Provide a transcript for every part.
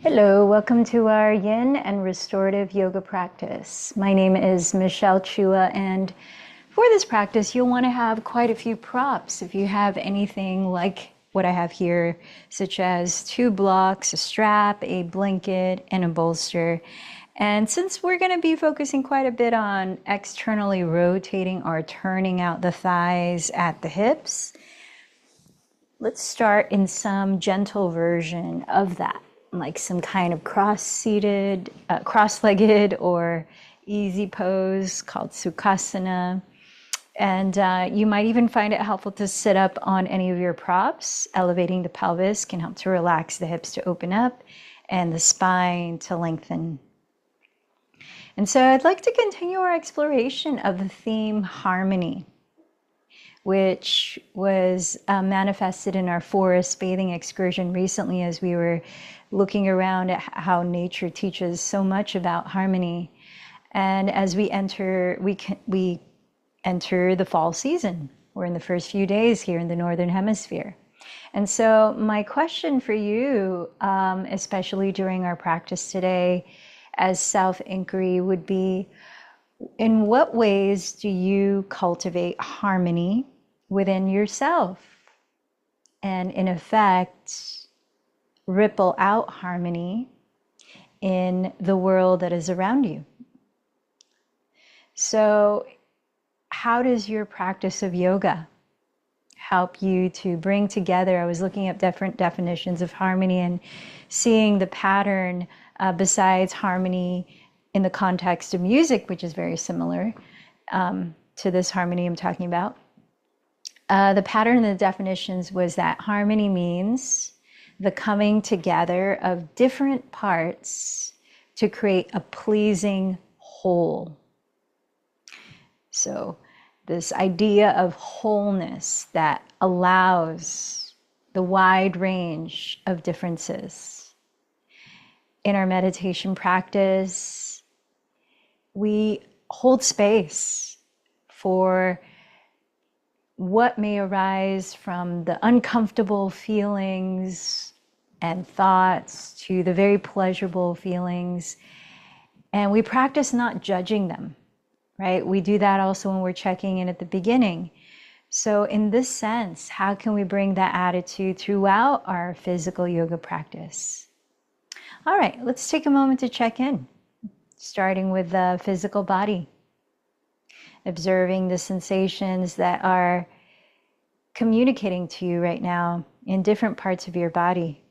Hello, welcome to our yin and restorative yoga practice. My name is Michelle Chua, and for this practice, you'll want to have quite a few props. If you have anything like what I have here, such as 2 blocks, a strap, a blanket, and a bolster. And since we're going to be focusing quite a bit on externally rotating or turning out the thighs at the hips, let's start in some gentle version of that, like some kind of cross-seated, cross-legged or easy pose called Sukhasana. And you might even find it helpful to sit up on any of your props. Elevating the pelvis can help to relax the hips to open up and the spine to lengthen. And so I'd like to continue our exploration of the theme harmony, which was manifested in our forest bathing excursion recently as we were looking around at how nature teaches so much about harmony. And as we enter the fall season. We're in the first few days here in the Northern Hemisphere. And so my question for you, especially during our practice today as self-inquiry, would be, in what ways do you cultivate harmony within yourself? And in effect, ripple out harmony in the world that is around you. So how does your practice of yoga help you to bring together? I was looking at different definitions of harmony and seeing the pattern besides harmony in the context of music, which is very similar to this harmony I'm talking about. The pattern in the definitions was that harmony means the coming together of different parts to create a pleasing whole. So this idea of wholeness that allows the wide range of differences. In our meditation practice, we hold space for what may arise from the uncomfortable feelings and thoughts to the very pleasurable feelings. And we practice not judging them, right? We do that also when we're checking in at the beginning. So in this sense, how can we bring that attitude throughout our physical yoga practice? All right, let's take a moment to check in, starting with the physical body. Observing the sensations that are communicating to you right now in different parts of your body.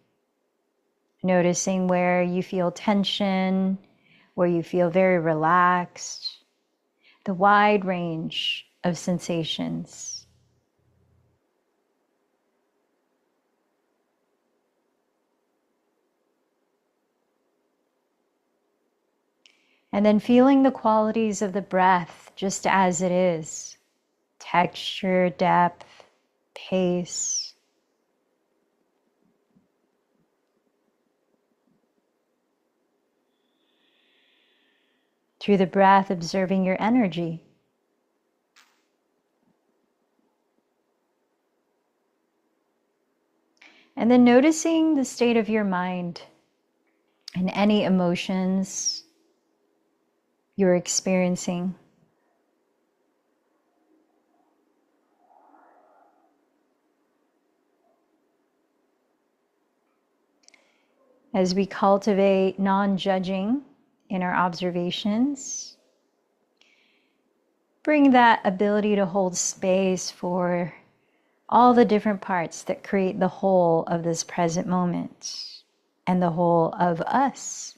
Noticing where you feel tension, where you feel very relaxed, the wide range of sensations. And then feeling the qualities of the breath just as it is. Texture, depth, pace. Through the breath, observing your energy. And then noticing the state of your mind and any emotions you're experiencing. As we cultivate non-judging in our observations, bring that ability to hold space for all the different parts that create the whole of this present moment and the whole of us.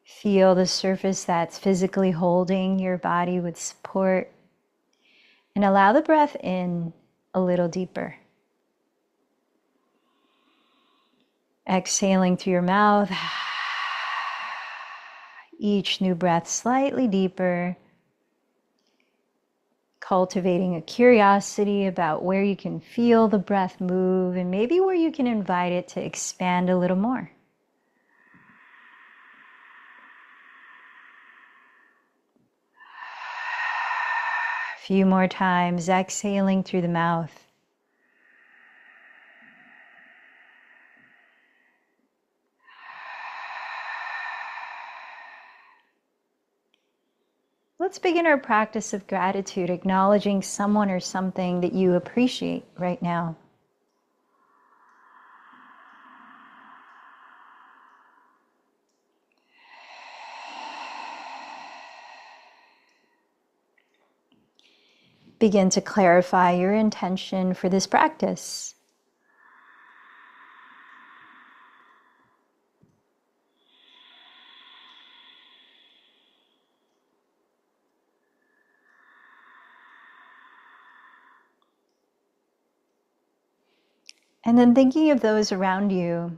Feel the surface that's physically holding your body with support, and allow the breath in a little deeper. Exhaling through your mouth, each new breath slightly deeper, cultivating a curiosity about where you can feel the breath move and maybe where you can invite it to expand a little more. A few more times, exhaling through the mouth. Let's begin our practice of gratitude, acknowledging someone or something that you appreciate right now. Begin to clarify your intention for this practice. And then thinking of those around you,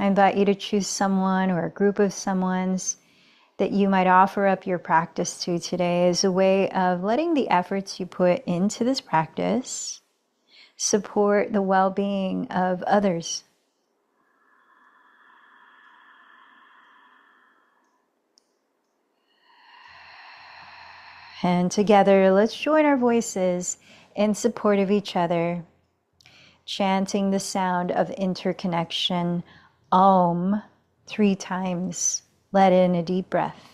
I invite you to choose someone or a group of someones that you might offer up your practice to today as a way of letting the efforts you put into this practice support the well-being of others. And together, let's join our voices in support of each other, chanting the sound of interconnection, Om, 3 times. Let in a deep breath.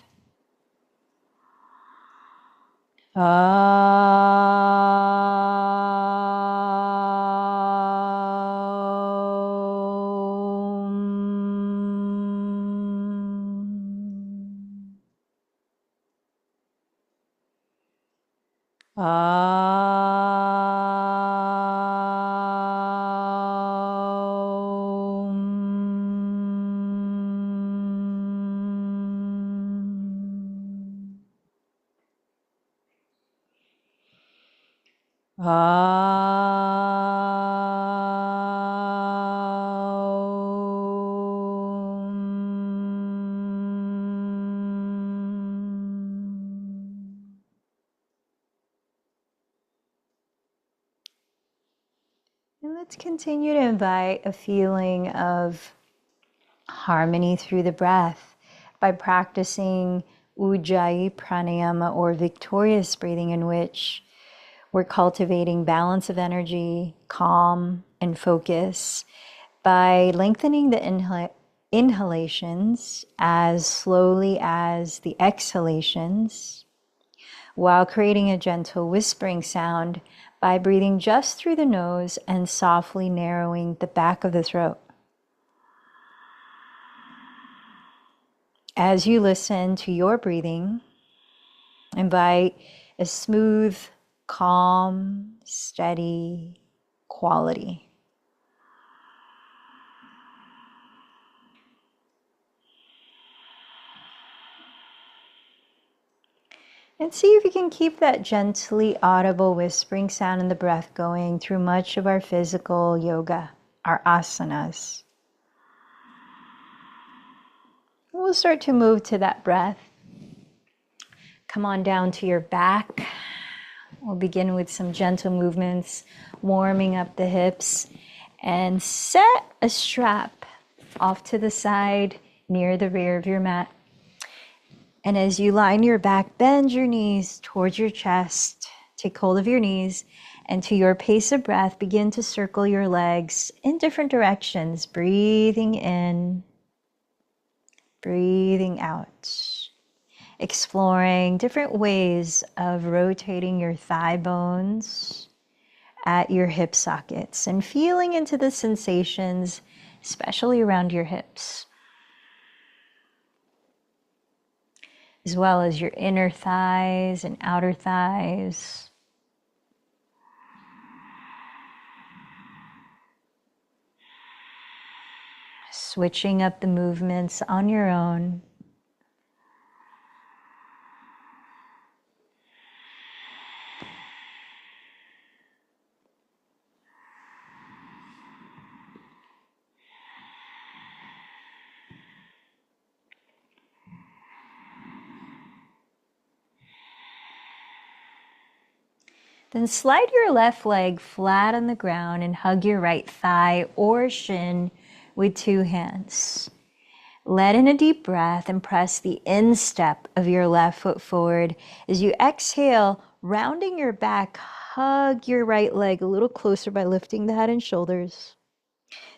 And let's continue to invite a feeling of harmony through the breath by practicing Ujjayi pranayama, or victorious breathing, in which we're cultivating balance of energy, calm, and focus by lengthening the inhalations as slowly as the exhalations, while creating a gentle whispering sound by breathing just through the nose and softly narrowing the back of the throat. As you listen to your breathing, invite a smooth, calm, steady quality. And see if you can keep that gently audible whispering sound in the breath going through much of our physical yoga, our asanas. We'll start to move to that breath. Come on down to your back. We'll begin with some gentle movements, warming up the hips, and set a strap off to the side near the rear of your mat. And as you lie on your back, bend your knees towards your chest. Take hold of your knees, and to your pace of breath, begin to circle your legs in different directions, breathing in, breathing out. Exploring different ways of rotating your thigh bones at your hip sockets and feeling into the sensations, especially around your hips, as well as your inner thighs and outer thighs. Switching up the movements on your own. Then slide your left leg flat on the ground and hug your right thigh or shin with 2 hands. Let in a deep breath and press the instep of your left foot forward. As you exhale, rounding your back, hug your right leg a little closer by lifting the head and shoulders.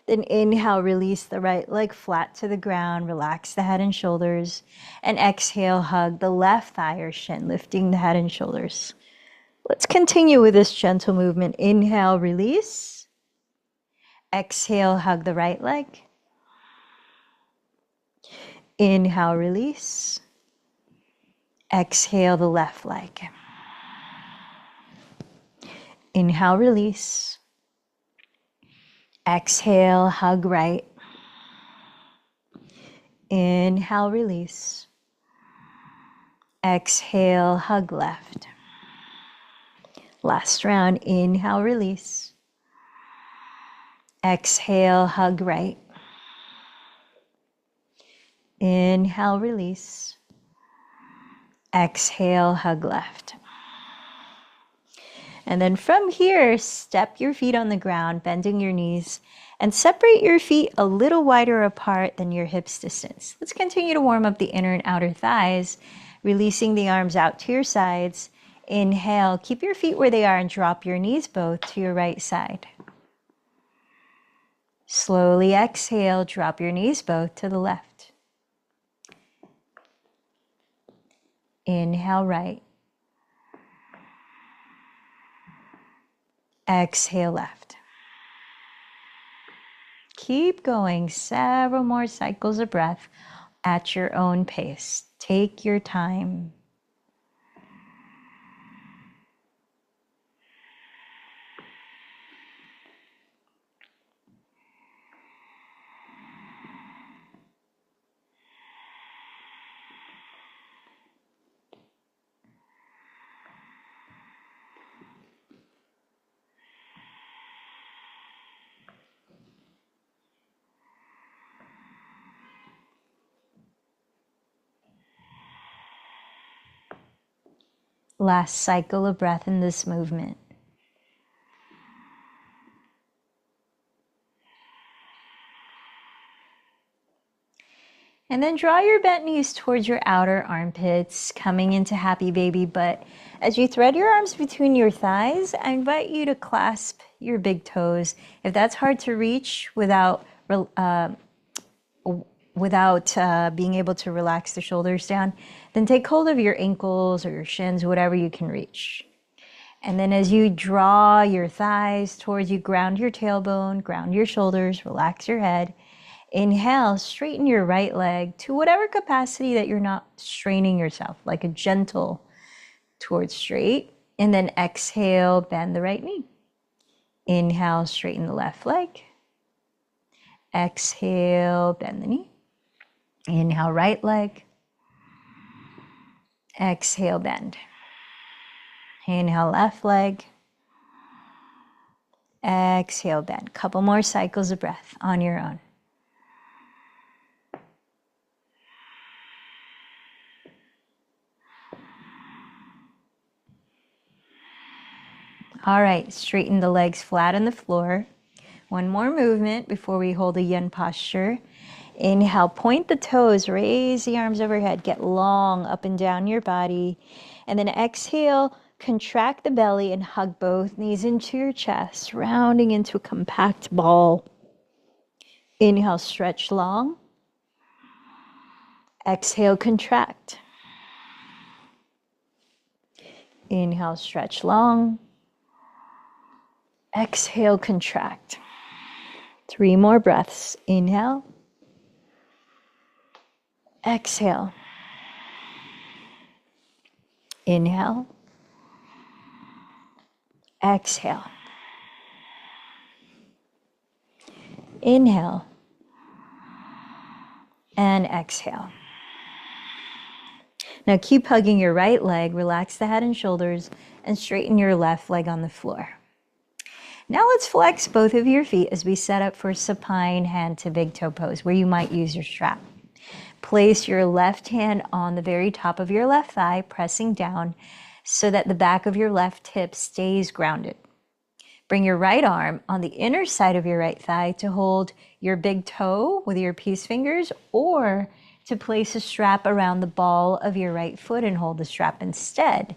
Then inhale, release the right leg flat to the ground, relax the head and shoulders, and exhale, hug the left thigh or shin, lifting the head and shoulders. Let's continue with this gentle movement. Inhale, release. Exhale, hug the right leg. Inhale, release. Exhale, the left leg. Inhale, release. Exhale, hug right. Inhale, release. Exhale, hug left. Last round. Inhale, release. Exhale, hug right. Inhale, release. Exhale, hug left. And then from here, step your feet on the ground, bending your knees, and separate your feet a little wider apart than your hips distance. Let's continue to warm up the inner and outer thighs, releasing the arms out to your sides. Inhale, keep your feet where they are and drop your knees both to your right side. Slowly exhale, drop your knees both to the left. Inhale, right. Exhale, left. Keep going, several more cycles of breath at your own pace. Take your time. Last cycle of breath in this movement. And then draw your bent knees towards your outer armpits, coming into happy baby. But as you thread your arms between your thighs, I invite you to clasp your big toes. If that's hard to reach without being able to relax the shoulders down, then take hold of your ankles or your shins, whatever you can reach. And then as you draw your thighs towards you, ground your tailbone, ground your shoulders, relax your head. Inhale, straighten your right leg to whatever capacity that you're not straining yourself, like a gentle towards straight. And then exhale, bend the right knee. Inhale, straighten the left leg. Exhale, bend the knee. Inhale, right leg. Exhale, bend. Inhale, left leg. Exhale, bend. Couple more cycles of breath on your own. All right, straighten the legs flat on the floor. One more movement before we hold a yin posture. Inhale, point the toes, raise the arms overhead, get long up and down your body. And then exhale, contract the belly and hug both knees into your chest, rounding into a compact ball. Inhale, stretch long. Exhale, contract. Inhale, stretch long. Exhale, contract. 3 more breaths. Inhale. Exhale. Inhale. Exhale. Inhale. And exhale. Now keep hugging your right leg, relax the head and shoulders, and straighten your left leg on the floor. Now let's flex both of your feet as we set up for supine hand to big toe pose, where you might use your strap. Place your left hand on the very top of your left thigh, pressing down so that the back of your left hip stays grounded. Bring your right arm on the inner side of your right thigh to hold your big toe with your peace fingers, or to place a strap around the ball of your right foot and hold the strap instead.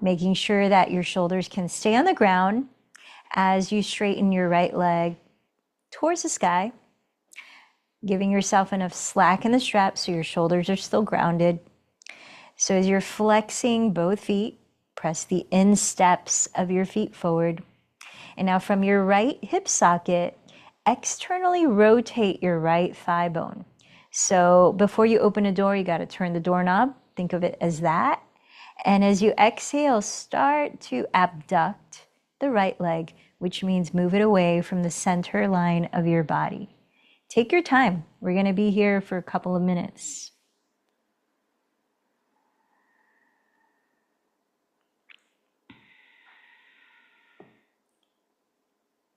Making sure that your shoulders can stay on the ground as you straighten your right leg, towards the sky, giving yourself enough slack in the straps so your shoulders are still grounded. So as you're flexing both feet, press the insteps of your feet forward. And now from your right hip socket, externally rotate your right thigh bone. So before you open a door, you got to turn the doorknob. Think of it as that. And as you exhale, start to abduct the right leg, which means move it away from the center line of your body. Take your time. We're going to be here for a couple of minutes.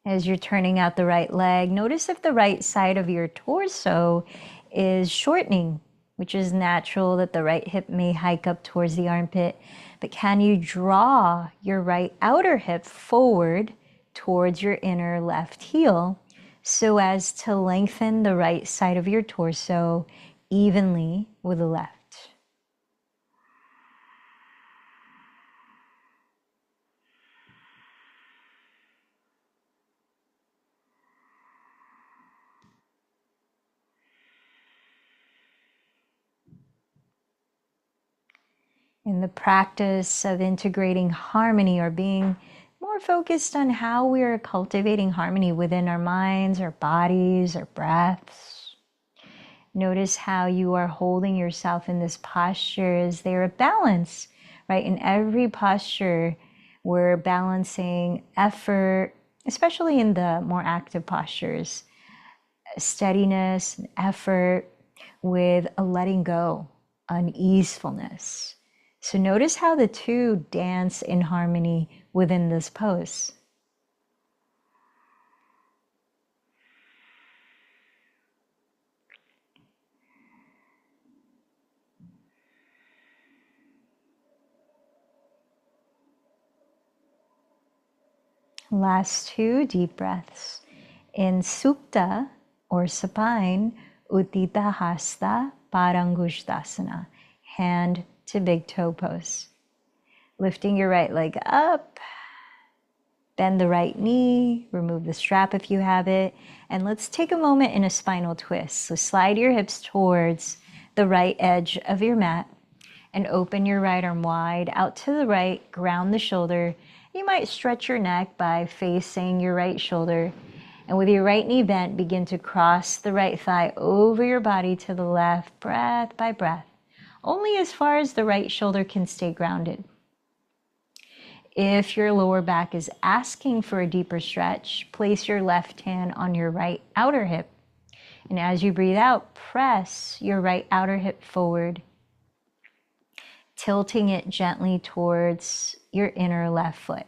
As you're turning out the right leg, notice if the right side of your torso is shortening, which is natural that the right hip may hike up towards the armpit. But can you draw your right outer hip forward towards your inner left heel so as to lengthen the right side of your torso evenly with the left? In the practice of integrating harmony or being more focused on how we are cultivating harmony within our minds, our bodies, our breaths. Notice how you are holding yourself in this posture. Is there a balance, right? In every posture, we're balancing effort, especially in the more active postures, steadiness and effort with a letting go, an easefulness. So notice how the two dance in harmony within this pose. Last two deep breaths. In Supta or supine, Uttita Hasta Parangushtasana, hand to big toe pose. Lifting your right leg up, bend the right knee, remove the strap if you have it, and let's take a moment in a spinal twist. So slide your hips towards the right edge of your mat and open your right arm wide out to the right, ground the shoulder. You might stretch your neck by facing your right shoulder. And with your right knee bent, begin to cross the right thigh over your body to the left, breath by breath, only as far as the right shoulder can stay grounded. If your lower back is asking for a deeper stretch, place your left hand on your right outer hip. And as you breathe out, press your right outer hip forward, tilting it gently towards your inner left foot.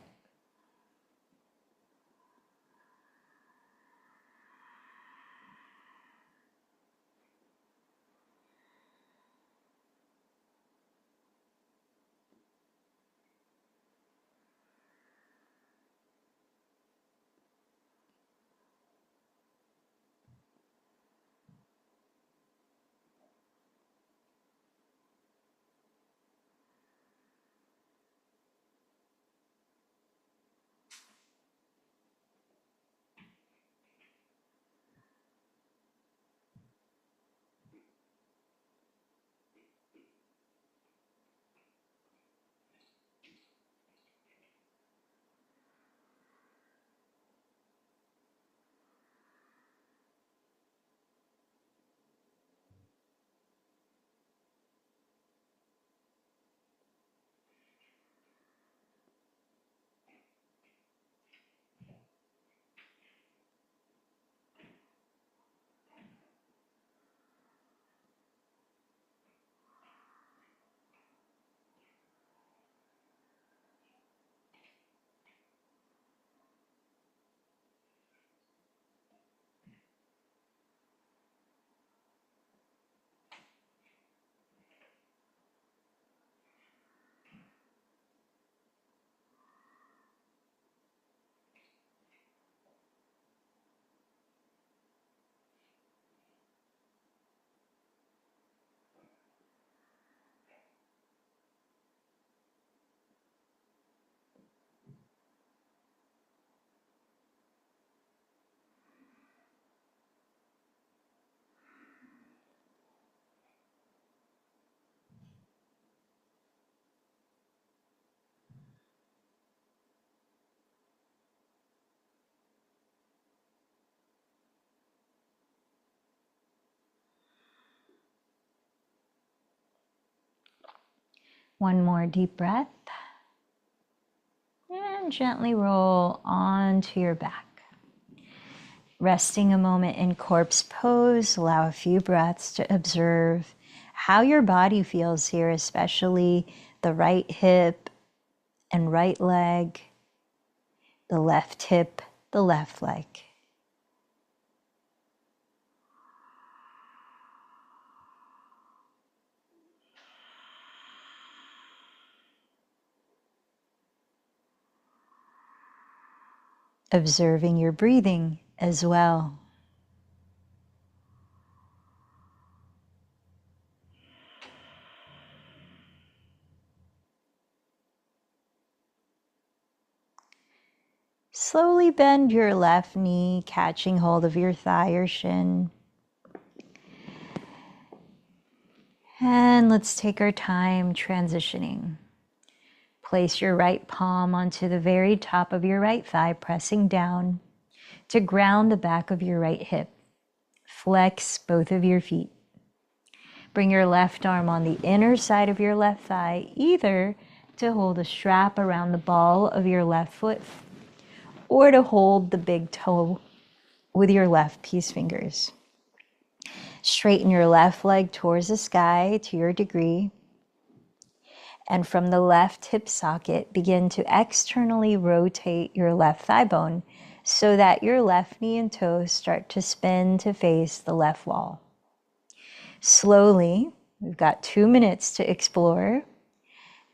One more deep breath. And gently roll onto your back. Resting a moment in corpse pose, allow a few breaths to observe how your body feels here, especially the right hip and right leg, the left hip, the left leg. Observing your breathing as well. Slowly bend your left knee, catching hold of your thigh or shin. And let's take our time transitioning. Place your right palm onto the very top of your right thigh, pressing down to ground the back of your right hip. Flex both of your feet. Bring your left arm on the inner side of your left thigh, either to hold a strap around the ball of your left foot or to hold the big toe with your left peace fingers. Straighten your left leg towards the sky to your degree. And from the left hip socket, begin to externally rotate your left thigh bone so that your left knee and toes start to spin to face the left wall. Slowly, we've got 2 minutes to explore.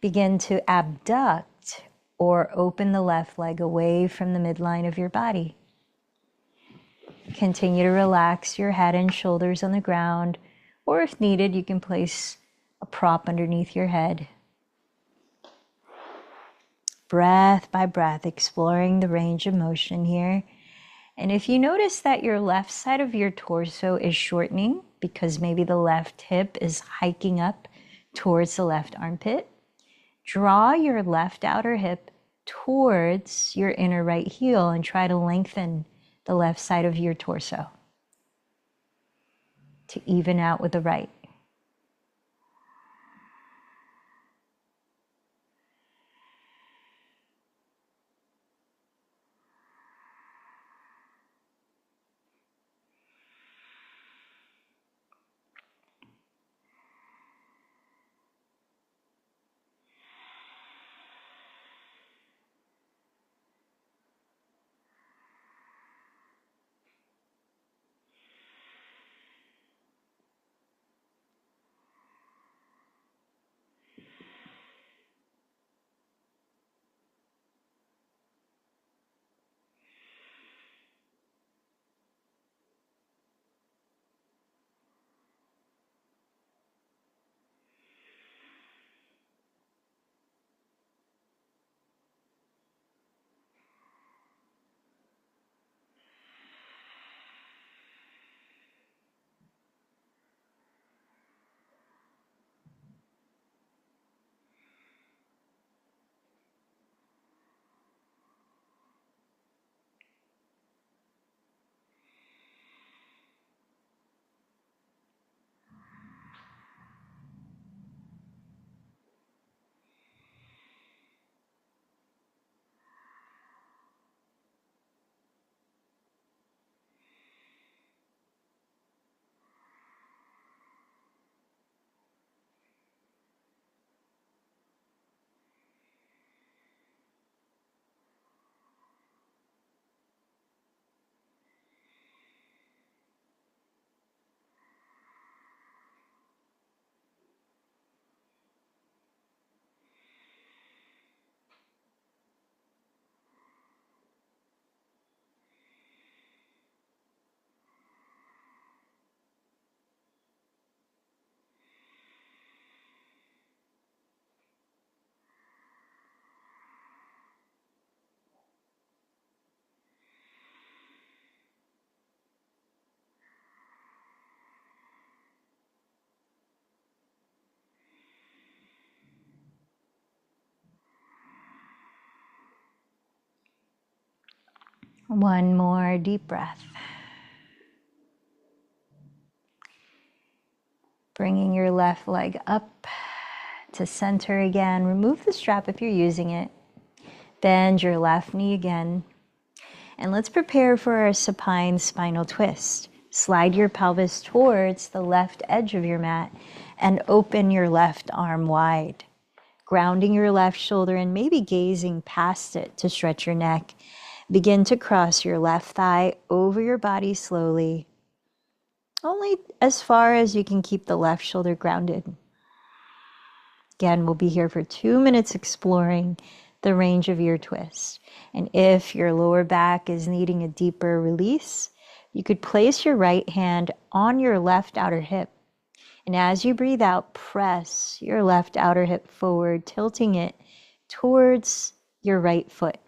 Begin to abduct or open the left leg away from the midline of your body. Continue to relax your head and shoulders on the ground, or if needed, you can place a prop underneath your head. Breath by breath, exploring the range of motion here. And if you notice that your left side of your torso is shortening because maybe the left hip is hiking up towards the left armpit, draw your left outer hip towards your inner right heel and try to lengthen the left side of your torso to even out with the right. One more deep breath. Bringing your left leg up to center again. Remove the strap if you're using it. Bend your left knee again. And let's prepare for a supine spinal twist. Slide your pelvis towards the left edge of your mat and open your left arm wide. Grounding your left shoulder and maybe gazing past it to stretch your neck. Begin to cross your left thigh over your body slowly, only as far as you can keep the left shoulder grounded. Again, we'll be here for 2 minutes exploring the range of your twist. And if your lower back is needing a deeper release, you could place your right hand on your left outer hip. And as you breathe out, press your left outer hip forward, tilting it towards your right foot.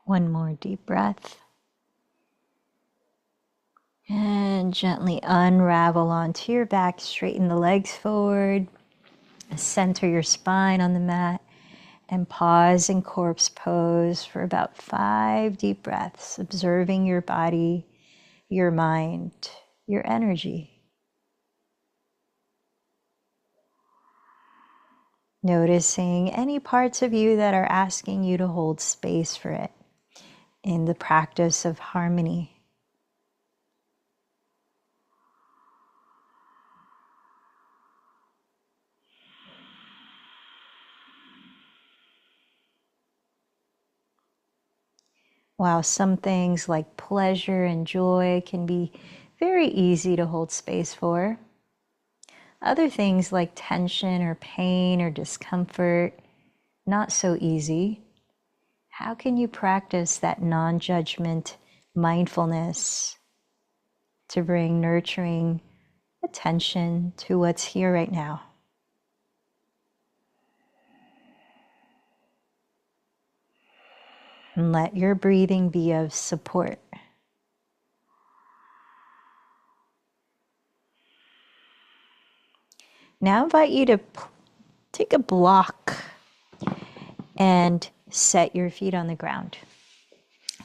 One more deep breath. And gently unravel onto your back, straighten the legs forward, center your spine on the mat, and pause in corpse pose for about 5 deep breaths, observing your body, your mind, your energy. Noticing any parts of you that are asking you to hold space for it in the practice of harmony. While some things like pleasure and joy can be very easy to hold space for, other things like tension or pain or discomfort, not so easy. How can you practice that non-judgment mindfulness to bring nurturing attention to what's here right now? And let your breathing be of support. Now I invite you to take a block and set your feet on the ground.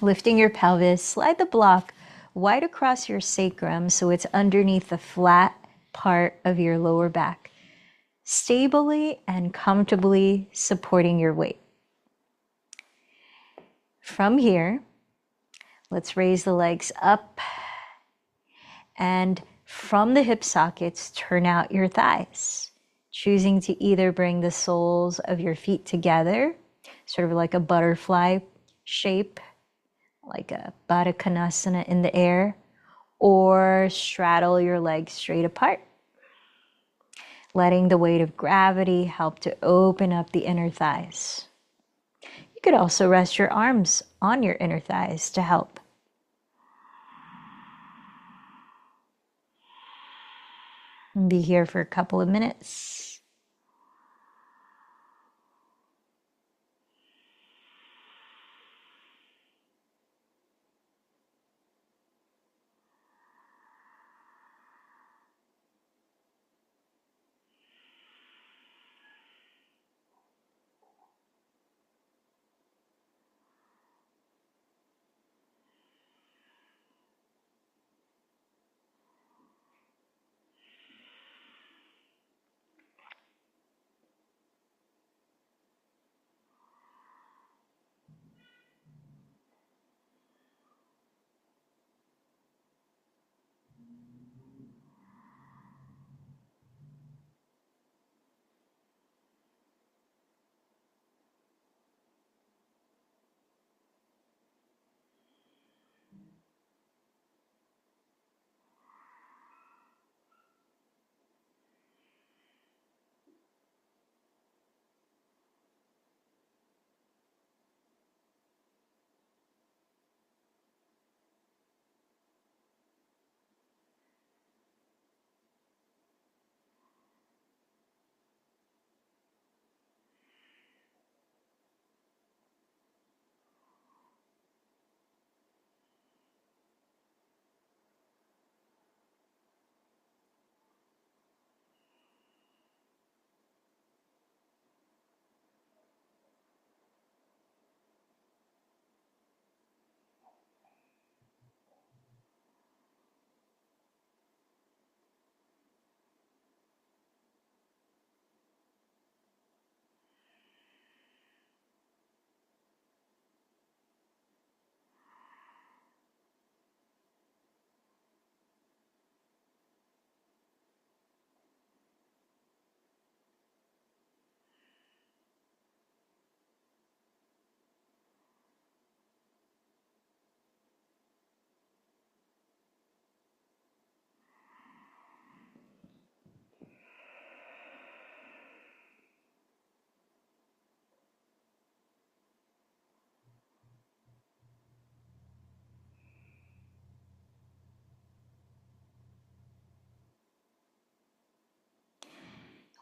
Lifting your pelvis, slide the block wide across your sacrum so it's underneath the flat part of your lower back, stably and comfortably supporting your weight. From here, let's raise the legs up, and from the hip sockets, turn out your thighs, choosing to either bring the soles of your feet together, sort of like a butterfly shape, like a Baddha Konasana in the air, or straddle your legs straight apart, letting the weight of gravity help to open up the inner thighs. You could also rest your arms on your inner thighs to help. And be here for a couple of minutes.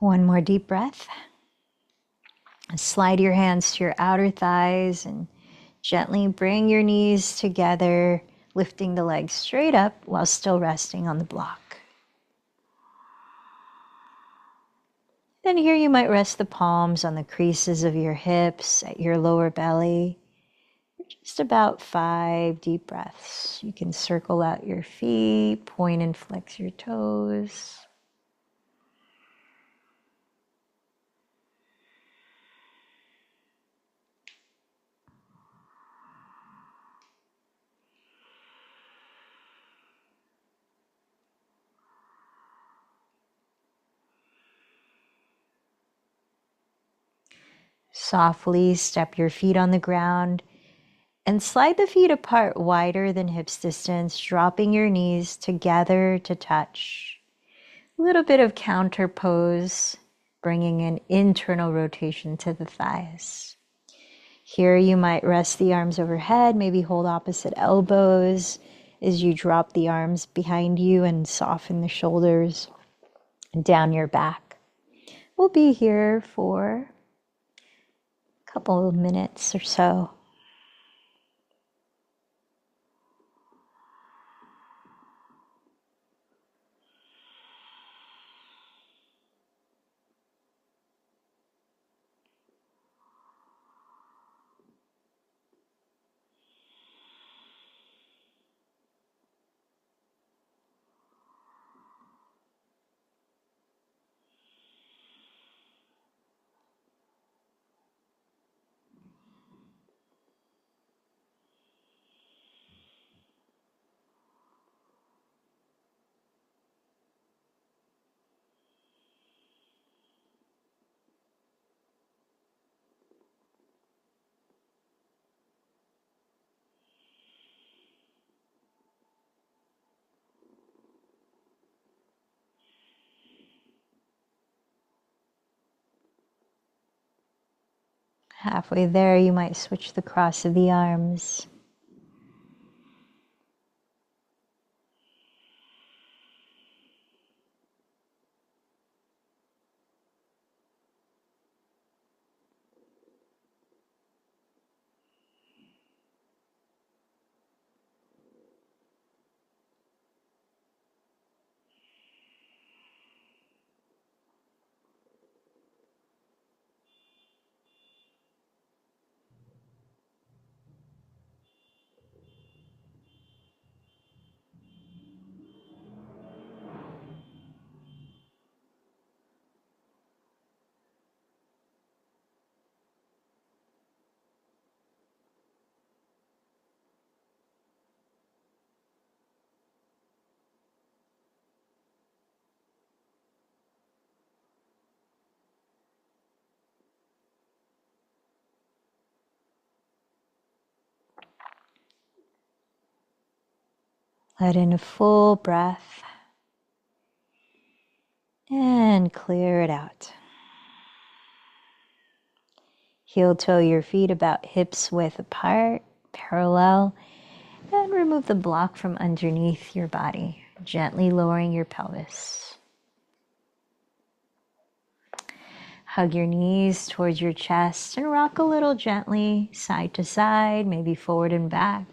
One more deep breath. Slide your hands to your outer thighs and gently bring your knees together, lifting the legs straight up while still resting on the block. Then here you might rest the palms on the creases of your hips at your lower belly. Just about 5 deep breaths. You can circle out your feet, point and flex your toes. Softly step your feet on the ground and slide the feet apart wider than hips distance, dropping your knees together to touch. A little bit of counter pose, bringing an internal rotation to the thighs. Here you might rest the arms overhead, maybe hold opposite elbows as you drop the arms behind you and soften the shoulders down your back. We'll be here for a couple of minutes or so. Halfway there, you might switch the cross of the arms. Let in a full breath and clear it out. Heel toe your feet about hips width apart, parallel, and remove the block from underneath your body, gently lowering your pelvis. Hug your knees towards your chest and rock a little gently, side to side, maybe forward and back.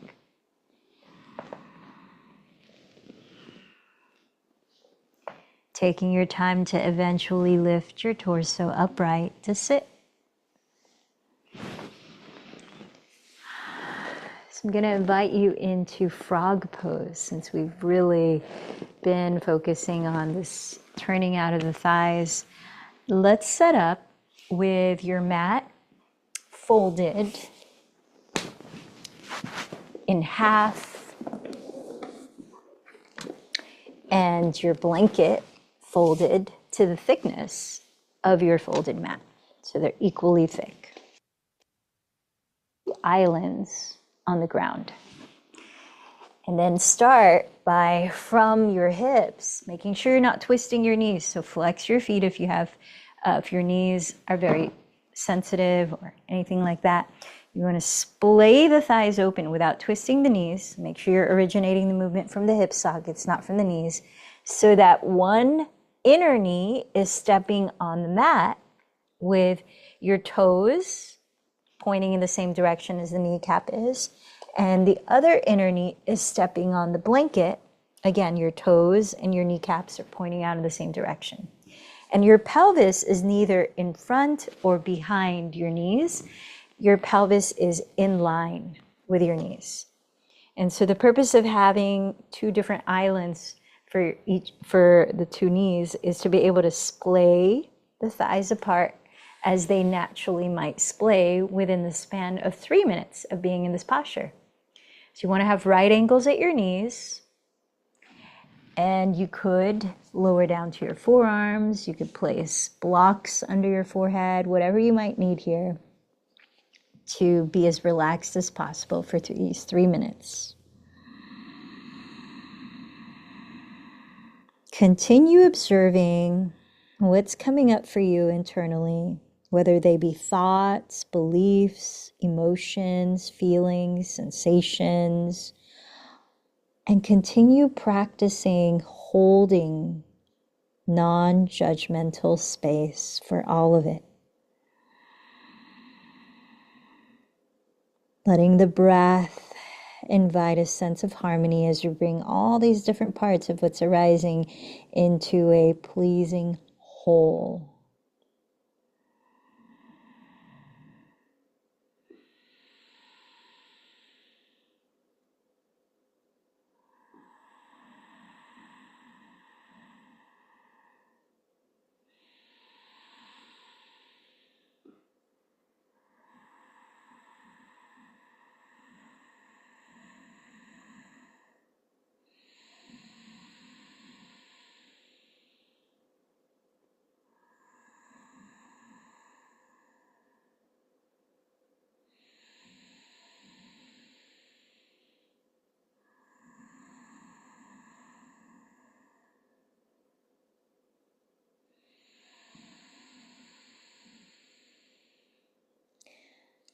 Taking your time to eventually lift your torso upright to sit. So I'm going to invite you into frog pose since we've really been focusing on this turning out of the thighs. Let's set up with your mat folded in half and your blanket folded to the thickness of your folded mat. So they're equally thick. Islands on the ground. And then start by from your hips, making sure you're not twisting your knees. So flex your feet if you have, if your knees are very sensitive or anything like that. You want to splay the thighs open without twisting the knees. Make sure you're originating the movement from the hip sockets, not from the knees, so that one inner knee is stepping on the mat with your toes pointing in the same direction as the kneecap is, and the other inner knee is stepping on the blanket. Again, your toes and your kneecaps are pointing out in the same direction. And your pelvis is neither in front or behind your knees. Your pelvis is in line with your knees. And so the purpose of having two different islands for the two knees is to be able to splay the thighs apart as they naturally might splay within the span of 3 minutes of being in this posture. So you want to have right angles at your knees, and you could lower down to your forearms. You could place blocks under your forehead, whatever you might need here to be as relaxed as possible for these 3 minutes. Continue observing what's coming up for you internally, whether they be thoughts, beliefs, emotions, feelings, sensations, and continue practicing holding non-judgmental space for all of it. Letting the breath invite a sense of harmony as you bring all these different parts of what's arising into a pleasing whole.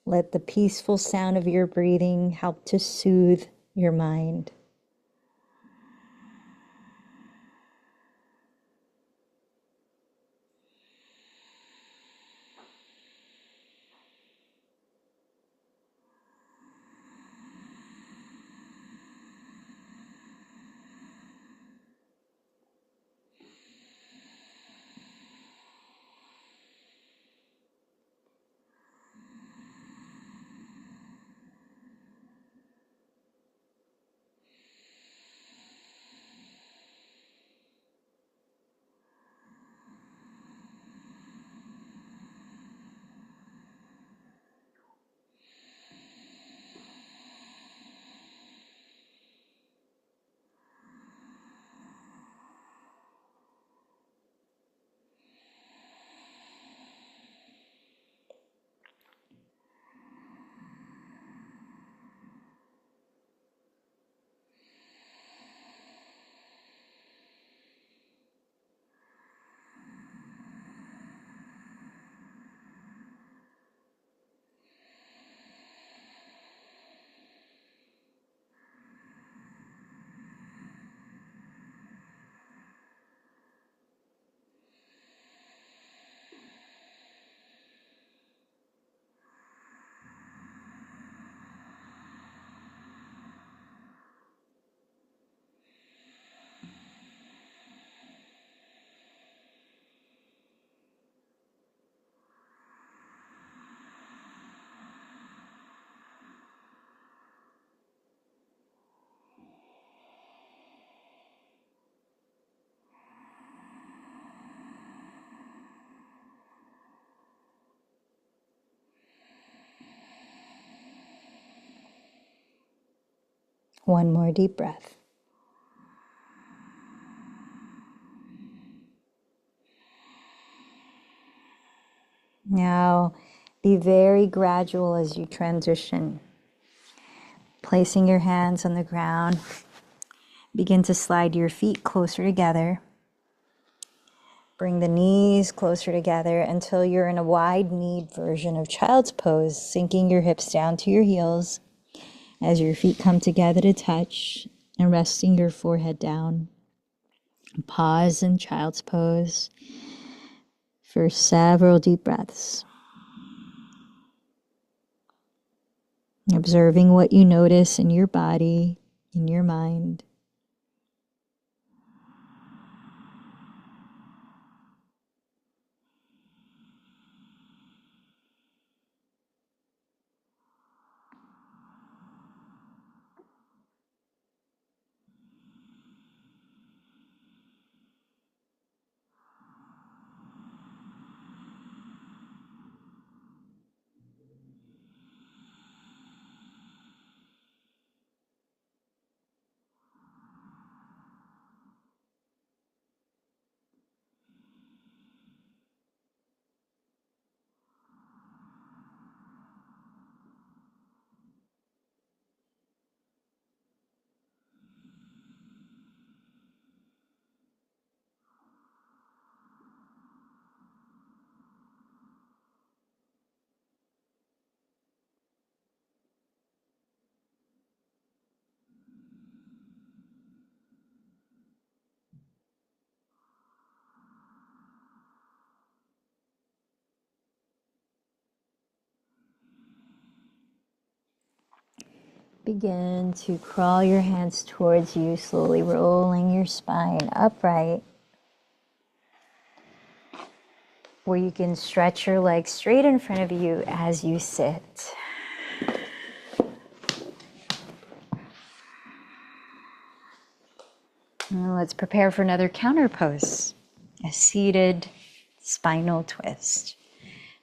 Let the peaceful sound of your breathing help to soothe your mind. One more deep breath. Now, be very gradual as you transition. Placing your hands on the ground, begin to slide your feet closer together. Bring the knees closer together until you're in a wide-kneed version of child's pose, sinking your hips down to your heels as your feet come together to touch and resting your forehead down. Pause in child's pose for several deep breaths. Observing what you notice in your body, in your mind. Begin to crawl your hands towards you, slowly rolling your spine upright, where you can stretch your legs straight in front of you as you sit. Now let's prepare for another counter pose, a seated spinal twist.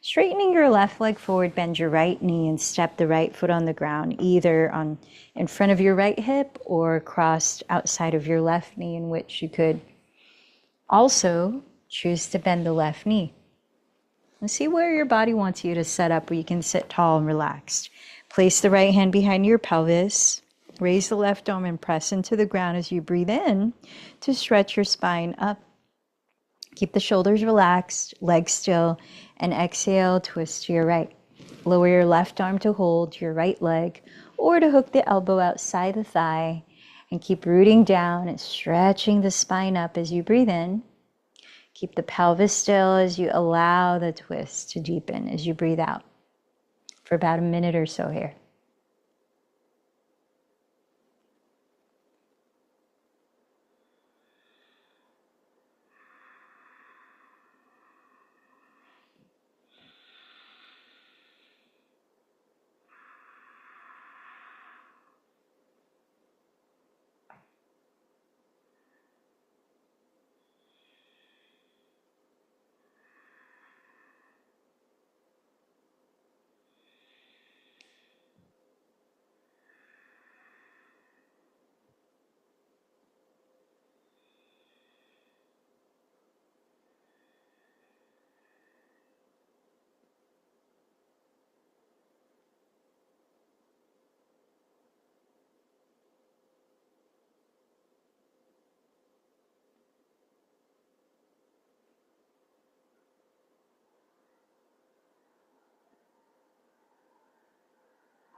Straightening your left leg forward, bend your right knee and step the right foot on the ground, either in front of your right hip or crossed outside of your left knee, in which you could also choose to bend the left knee. And see where your body wants you to set up, where you can sit tall and relaxed. Place the right hand behind your pelvis. Raise the left arm and press into the ground as you breathe in to stretch your spine up. Keep the shoulders relaxed, legs still, and exhale, twist to your right. Lower your left arm to hold your right leg or to hook the elbow outside the thigh, and keep rooting down and stretching the spine up as you breathe in. Keep the pelvis still as you allow the twist to deepen as you breathe out for about a minute or so here.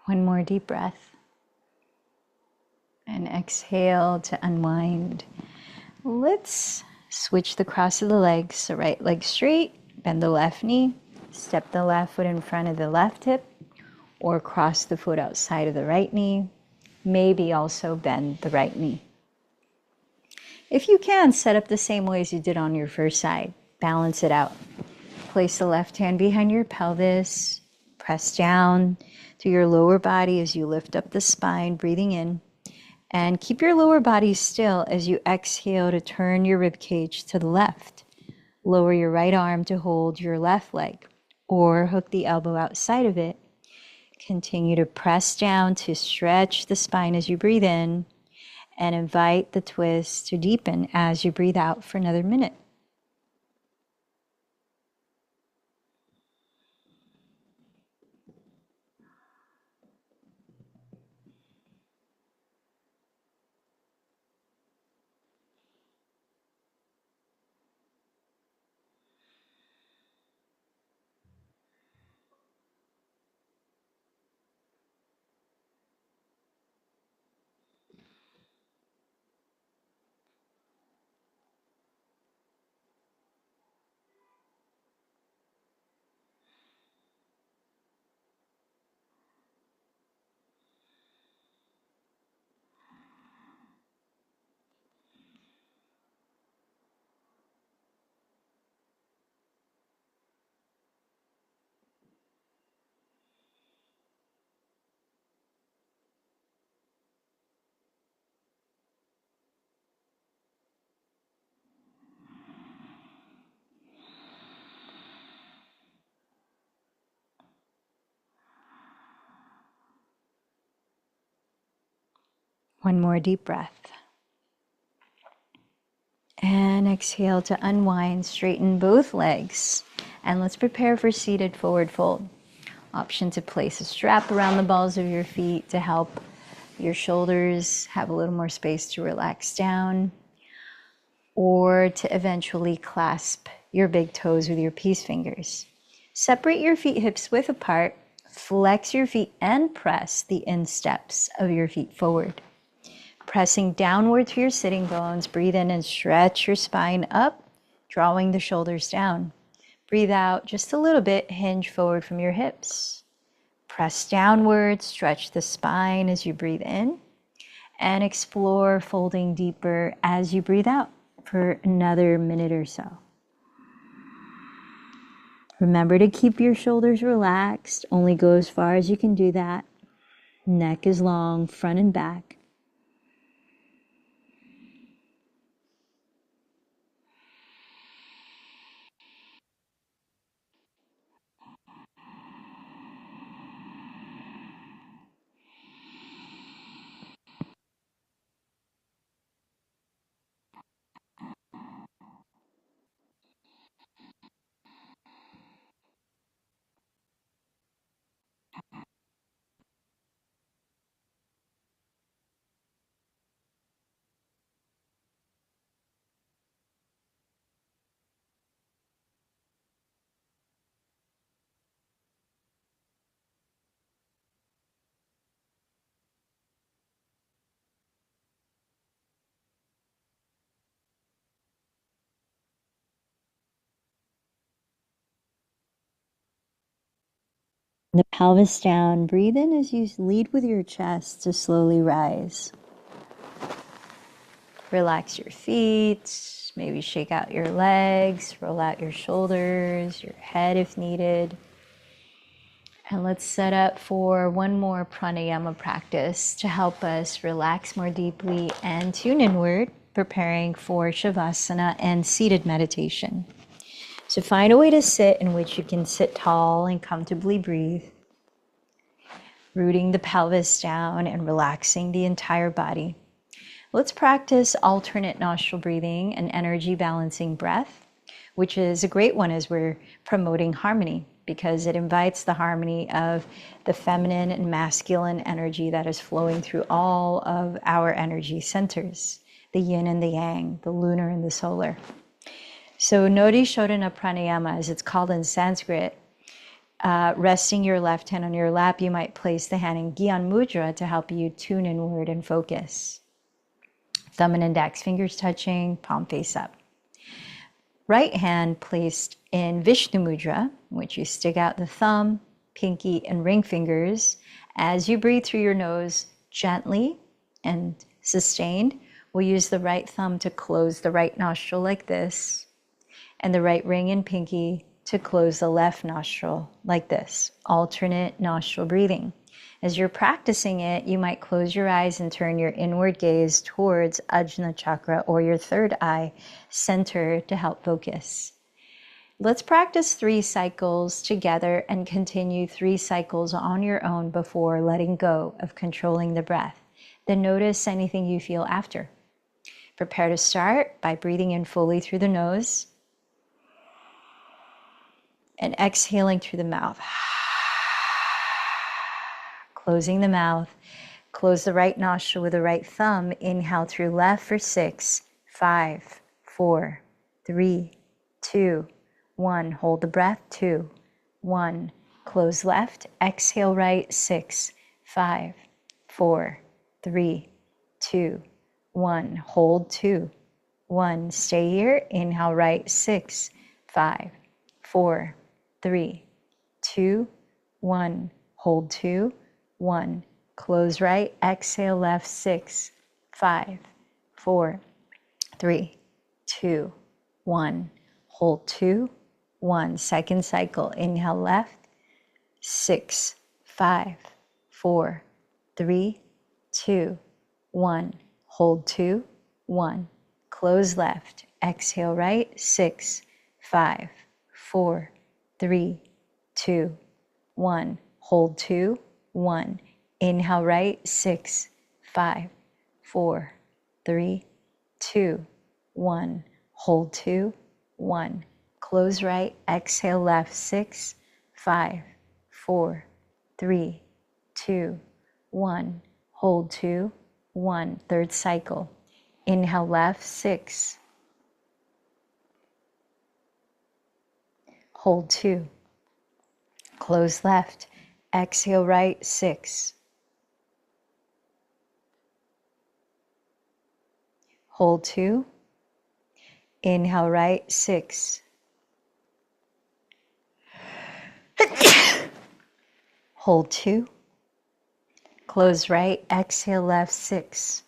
One more deep breath. And exhale to unwind. Let's switch the cross of the legs. So right leg straight, bend the left knee, step the left foot in front of the left hip, or cross the foot outside of the right knee. Maybe also bend the right knee. If you can, set up the same way as you did on your first side. Balance it out. Place the left hand behind your pelvis. Press down to your lower body as you lift up the spine, breathing in. And keep your lower body still as you exhale to turn your rib cage to the left. Lower your right arm to hold your left leg or hook the elbow outside of it. Continue to press down to stretch the spine as you breathe in, and invite the twist to deepen as you breathe out for another minute. One more deep breath. And exhale to unwind, straighten both legs. And let's prepare for seated forward fold. Option to place a strap around the balls of your feet to help your shoulders have a little more space to relax down, or to eventually clasp your big toes with your peace fingers. Separate your feet hips width apart, flex your feet and press the insteps of your feet forward. Pressing downward through your sitting bones, breathe in and stretch your spine up, drawing the shoulders down. Breathe out just a little bit, hinge forward from your hips. Press downward, stretch the spine as you breathe in, and explore folding deeper as you breathe out for another minute or so. Remember to keep your shoulders relaxed, only go as far as you can do that. Neck is long, front and back. The pelvis down. Breathe in as you lead with your chest to slowly rise. Relax your feet, maybe shake out your legs, roll out your shoulders, your head if needed. And let's set up for one more pranayama practice to help us relax more deeply and tune inward, preparing for Shavasana and seated meditation. So find a way to sit in which you can sit tall and comfortably breathe, rooting the pelvis down and relaxing the entire body. Let's practice alternate nostril breathing and energy balancing breath, which is a great one as we're promoting harmony, because it invites the harmony of the feminine and masculine energy that is flowing through all of our energy centers, the yin and the yang, the lunar and the solar. So Nodi Shodhana Pranayama, as it's called in Sanskrit, resting your left hand on your lap, you might place the hand in Gyan Mudra to help you tune inward and focus. Thumb and index fingers touching, palm face up. Right hand placed in Vishnu Mudra, in which you stick out the thumb, pinky, and ring fingers. As you breathe through your nose gently and sustained, we'll use the right thumb to close the right nostril like this, and the right ring and pinky to close the left nostril like this. Alternate nostril breathing. As you're practicing it, you might close your eyes and turn your inward gaze towards Ajna Chakra or your third eye center to help focus. Let's practice 3 cycles together and continue 3 cycles on your own before letting go of controlling the breath. Then notice anything you feel after. Prepare to start by breathing in fully through the nose and exhaling through the mouth. Closing the mouth. Close the right nostril with the right thumb. Inhale through left for 6, 5, 4, 3, 2, 1. Hold the breath. 2, 1. Close left. Exhale right. 6, 5, 4, 3, 2, 1. Hold. 2, 1. Stay here. Inhale right. 6, 5, 4, 3, 2, 1. Hold. 2, 1. Close right. Exhale left. 6, 5, 4, 3, 2, 1. Hold. 2, 1. Second cycle. Inhale left. 6, 5, 4, 3, 2, 1. Hold. 2, 1. Close left. Exhale right. 6, 5, 4, 3, 2, 1. Hold. 2, 1. Inhale right. 6, 5, 4, 3, 2, 1. Hold. 2, 1. Close right. Exhale left. 6, 5, 4, 3, 2, 1. Hold. 2, 1. Third cycle. Inhale left. 6. Hold. 2. Close left. Exhale right. 6. Hold. 2. Inhale right. 6. Hold. 2. Close right. Exhale left. 6.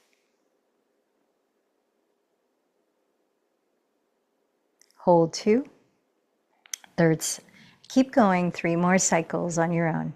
Hold. 2. Third. Keep going. 3 more cycles on your own.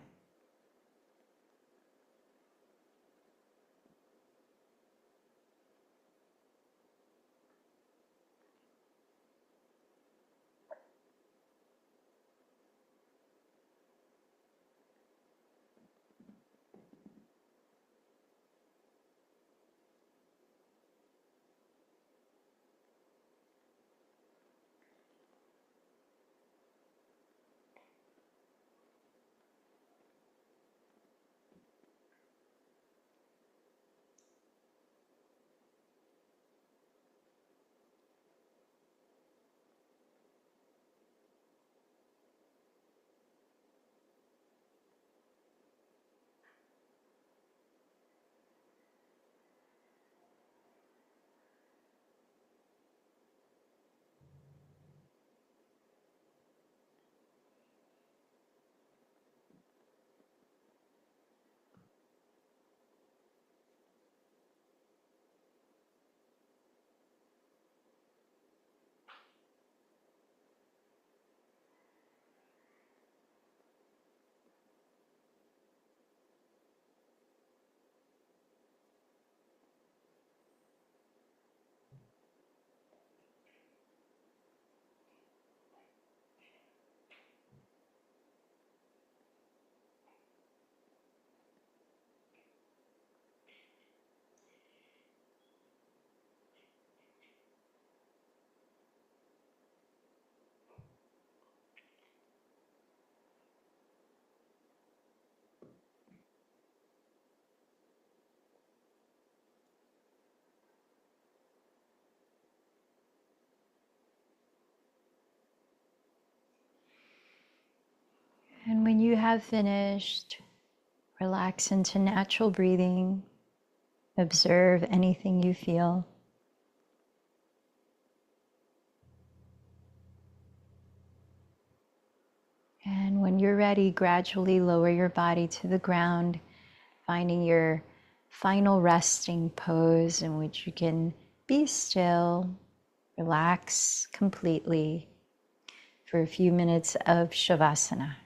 when you have finished, relax into natural breathing. Observe anything you feel. And when you're ready, gradually lower your body to the ground, finding your final resting pose in which you can be still, relax completely for a few minutes of Shavasana.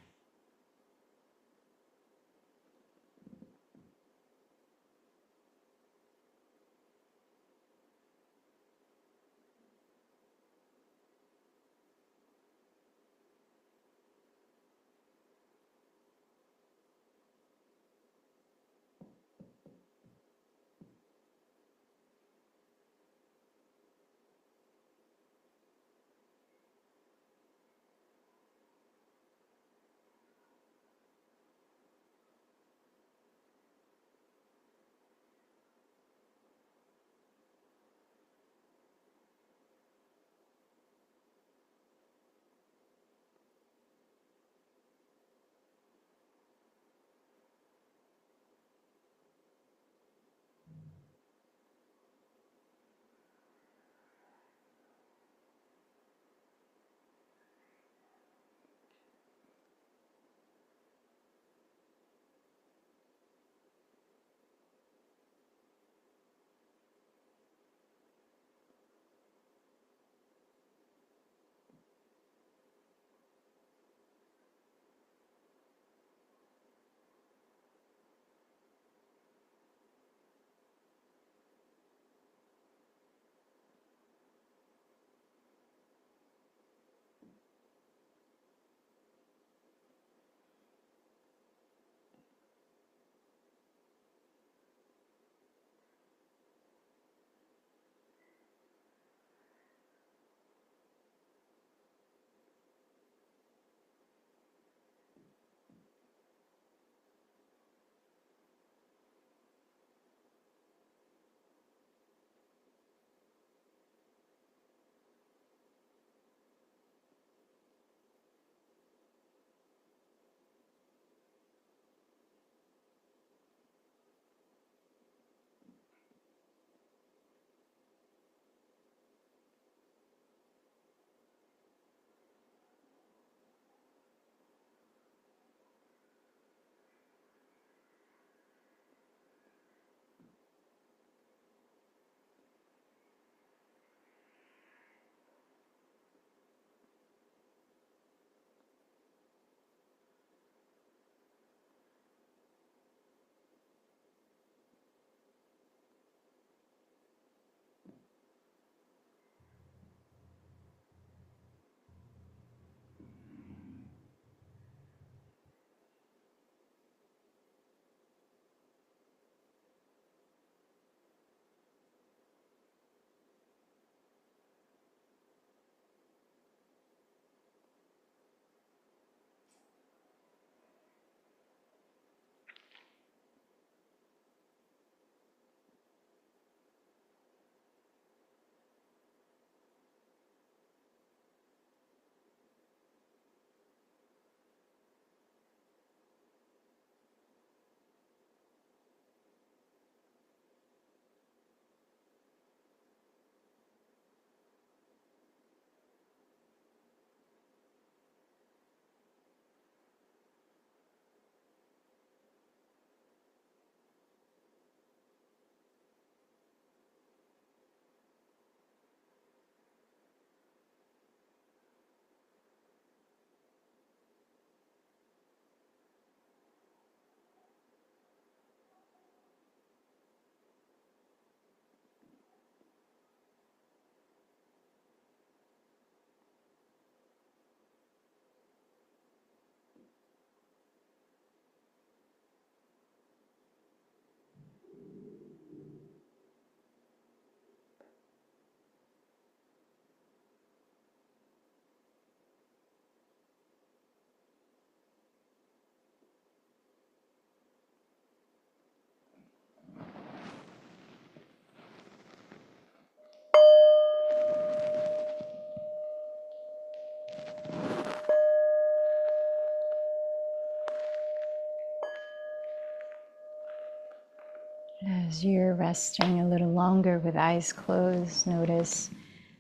As you're resting a little longer with eyes closed, notice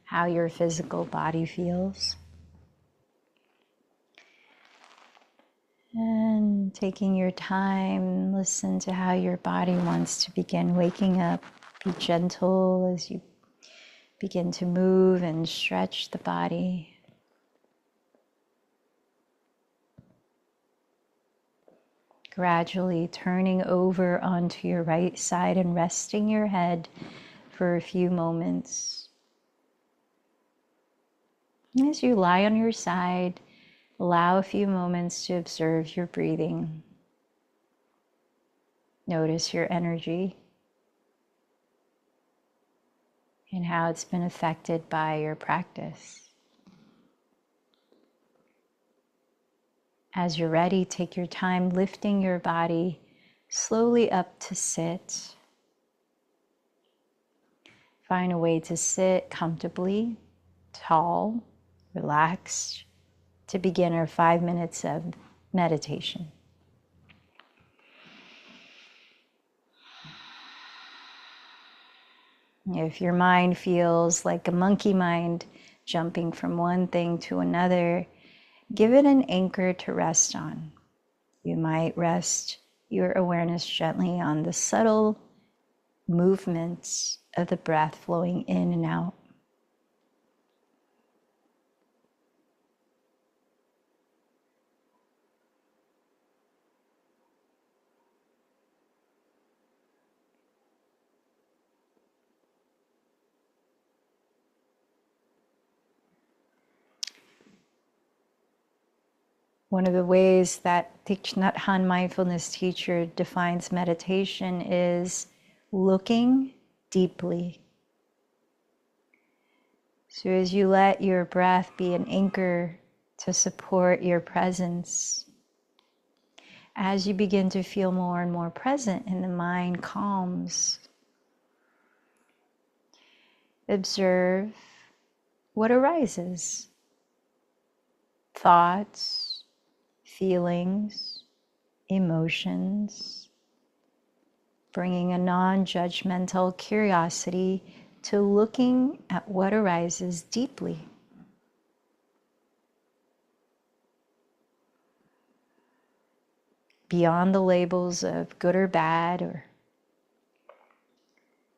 how your physical body feels. And taking your time, listen to how your body wants to begin waking up. Be gentle as you begin to move and stretch the body. Gradually turning over onto your right side and resting your head for a few moments. And as you lie on your side, allow a few moments to observe your breathing. Notice your energy and how it's been affected by your practice. As you're ready, take your time lifting your body slowly up to sit. Find a way to sit comfortably, tall, relaxed, to begin our 5 minutes of meditation. If your mind feels like a monkey mind jumping from one thing to another, give it an anchor to rest on. You might rest your awareness gently on the subtle movements of the breath flowing in and out. One of the ways that Thich Nhat Hanh mindfulness teacher defines meditation is looking deeply. So as you let your breath be an anchor to support your presence, as you begin to feel more and more present and the mind calms, observe what arises. Thoughts, feelings, emotions, bringing a non-judgmental curiosity to looking at what arises deeply. Beyond the labels of good or bad or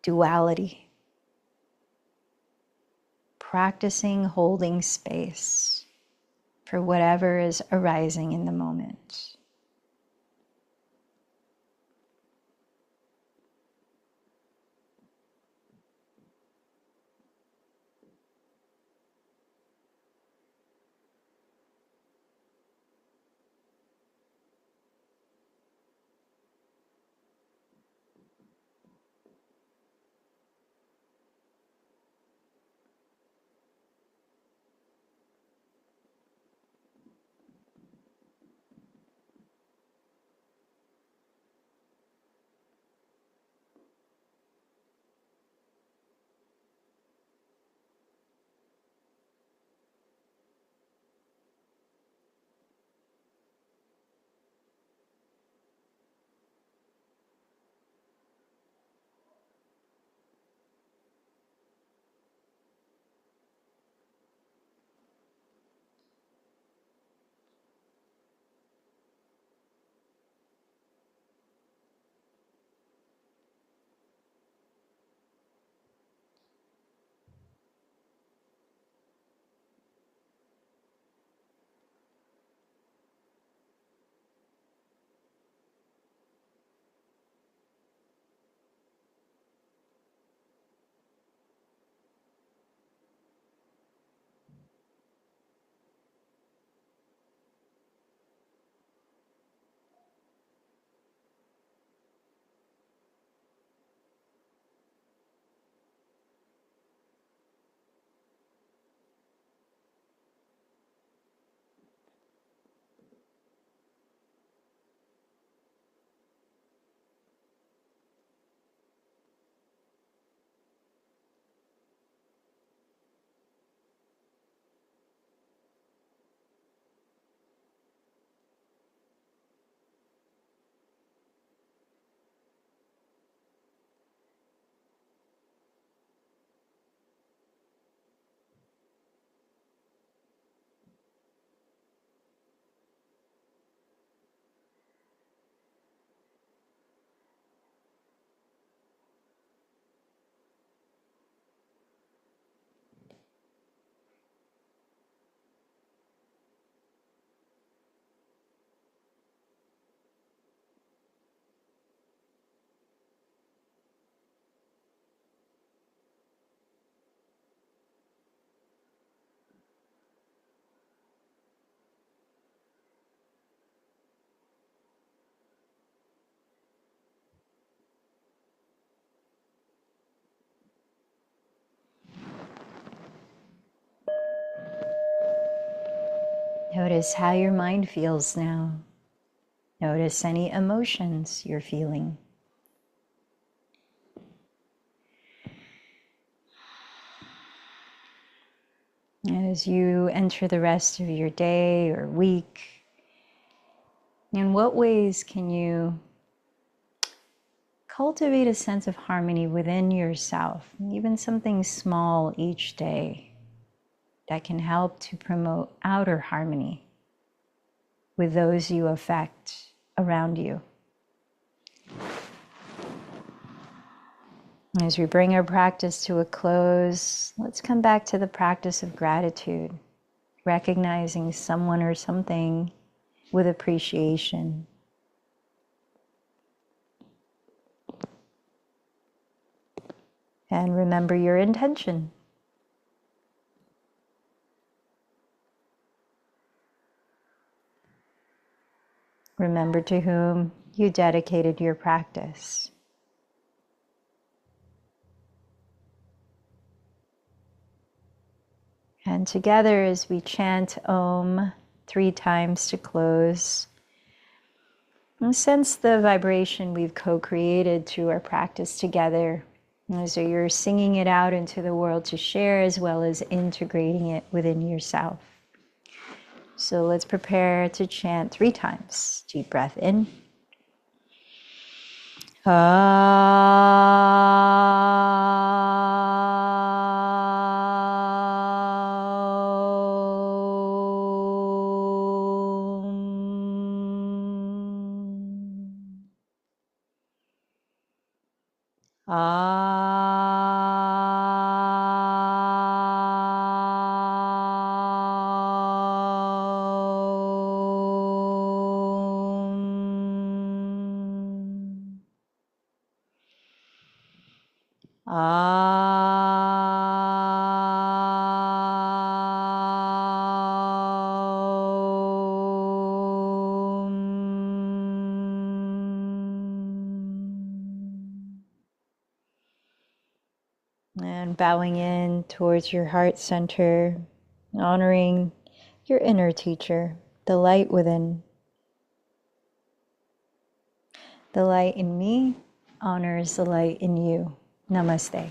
duality. Practicing holding space for whatever is arising in the moment. Notice how your mind feels now. Notice any emotions you're feeling. As you enter the rest of your day or week, in what ways can you cultivate a sense of harmony within yourself, even something small each day that can help to promote outer harmony with those you affect around you? As we bring our practice to a close, let's come back to the practice of gratitude, recognizing someone or something with appreciation. And remember your intention. Remember to whom you dedicated your practice. And together, as we chant Om 3 times to close, and sense the vibration we've co-created through our practice together. And so you're singing it out into the world to share, as well as integrating it within yourself. So let's prepare to chant 3 times. Deep breath in. And bowing in towards your heart center, honoring your inner teacher, the light within. The light in me honors the light in you. Namaste.